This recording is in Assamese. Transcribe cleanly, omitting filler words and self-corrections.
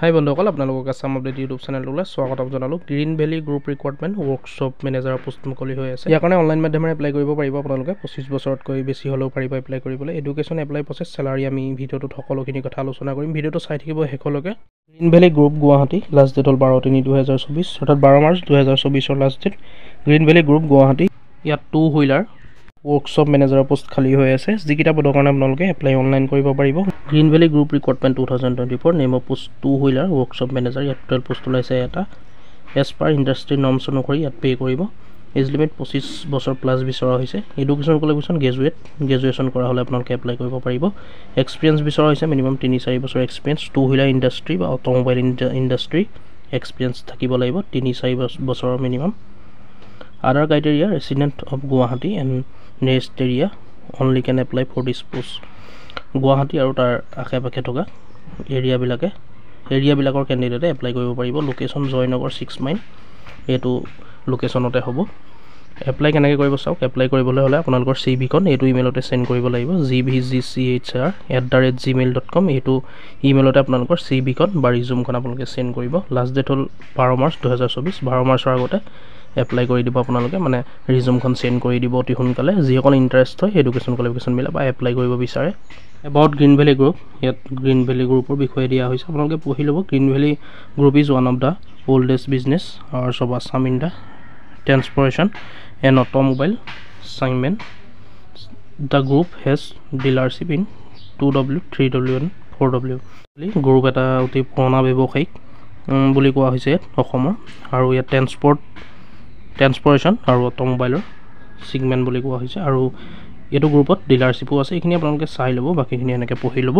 হাই বন্ধুসকল, আপোনালোকক আছাম আপডেট ইউটিউব চেনেললৈ স্বাগতম জনালোঁ। Green valley group recruitment workshop মেনেজাৰৰ পোষ্ট মুকলি হৈ আছে। ইয়াৰ কাৰণে অনলাইন মাধ্যমেৰে এপ্লাই কৰিব পাৰিব। আপোনালোকে 25 বছৰতকৈ বেছি হ'লেও পাৰিব এপ্লাই কৰিবলৈ। এডুকেশ্যন, এপ্লাই প্ৰচেছ, চেলাৰী আমি ভিডিঅ'টোত সকলোখিনি কথা আলোচনা কৰিম। ভিডিঅ'টো চাই থাকিব শেষলৈকে। Green valley group Guwahati, last date হ'ল 12/3/2024, অৰ্থাৎ 12 March 2024 last date. Green valley group Guwahati, ইয়াত 2 হুইলাৰ ৱৰ্কশ্বপ মেনেজাৰৰ পোষ্ট খালী হৈ আছে। যিকেইটা পদৰ কাৰণে আপোনালোকে এপ্লাই অনলাইন কৰিব পাৰিব। Green valley group recruitment 2024, name of post 2 wheeler workshop manager. ইয়াত 12 পোষ্ট ওলাইছে এটা। এজ পাৰ ইণ্ডাষ্ট্ৰী নৰ্মছ অনুসৰি ইয়াত পে' কৰিব। এজ লিমিট 25 বছৰ প্লাছ বিচৰা হৈছে। এডুকেশ্যন কোৱালিফিকেশ্যন গ্ৰেজুৱেশ্যন কৰা হ'লে আপোনালোকে এপ্লাই কৰিব পাৰিব। এক্সপিৰিয়েঞ্চ বিচৰা হৈছে মিনিমাম 3-4 বছৰ এক্সপিৰিয়েঞ্চ। 2 হুইলাৰ ইণ্ডাষ্ট্ৰী বা অট'মোবাইল ইণ্ডাষ্ট্ৰী এক্সপিৰিয়েঞ্চ থাকিব লাগিব 3-4 বছৰৰ minimum. Other criteria, resident of Guwahati and nearest area only can apply for this post. Guwahati আৰু তাৰ আশে পাশে থকা এৰিয়াবিলাকৰ কেণ্ডিডেটে এপ্লাই কৰিব পাৰিব। লোকেশ্যন জয়নগৰ 6 মাইল, এইটো লোকেশ্যনতে হ'ব। এপ্লাই কেনেকৈ কৰিব চাওক। এপ্লাই কৰিবলৈ হ'লে আপোনালোকৰ CV-খন এইটো ইমেইলতে চেণ্ড কৰিব লাগিব, gbgchr@gmail.com। এইটো ইমেইলতে আপোনালোকৰ CV-খন বা ৰিজিউমখন আপোনালোকে চেণ্ড কৰিব। লাষ্ট ডেট হ'ল 12 মাৰ্চ 2024। 12 মাৰ্চৰ আগতে এপ্লাই কৰি দিব আপোনালোকে, মানে ৰিজিউমখন চেণ্ড কৰি দিব অতি সোনকালে। যিসকল ইণ্টাৰেষ্ট হয় এডুকেশ্যন কোৱালিফিকেশ্যন মিলা বা এপ্লাই কৰিব বিচাৰে। এবাউট গ্ৰীণ ভেলী গ্ৰুপ, ইয়াত গ্ৰীণ ভেলী গ্ৰুপৰ বিষয়ে দিয়া হৈছে। আপোনালোকে পঢ়ি ল'ব। Green valley group is one of the oldest business hours of Assam in the transportation and automobile segment. The group has dealership in 2W, 3W and 4W. Group এটা অতি পুৰণা ব্যৱসায়িক বুলি কোৱা হৈছে ইয়াত অসমৰ, আৰু ইয়াত ট্ৰেন্সপৰ্টেশ্যন আৰু অট'মোবাইলৰ ছিগমেণ্ট বুলি কোৱা হৈছে। আৰু এইটো গ্ৰুপত ডিলাৰশ্বিপো আছে। এইখিনি আপোনালোকে চাই ল'ব, বাকীখিনি এনেকৈ পঢ়ি ল'ব।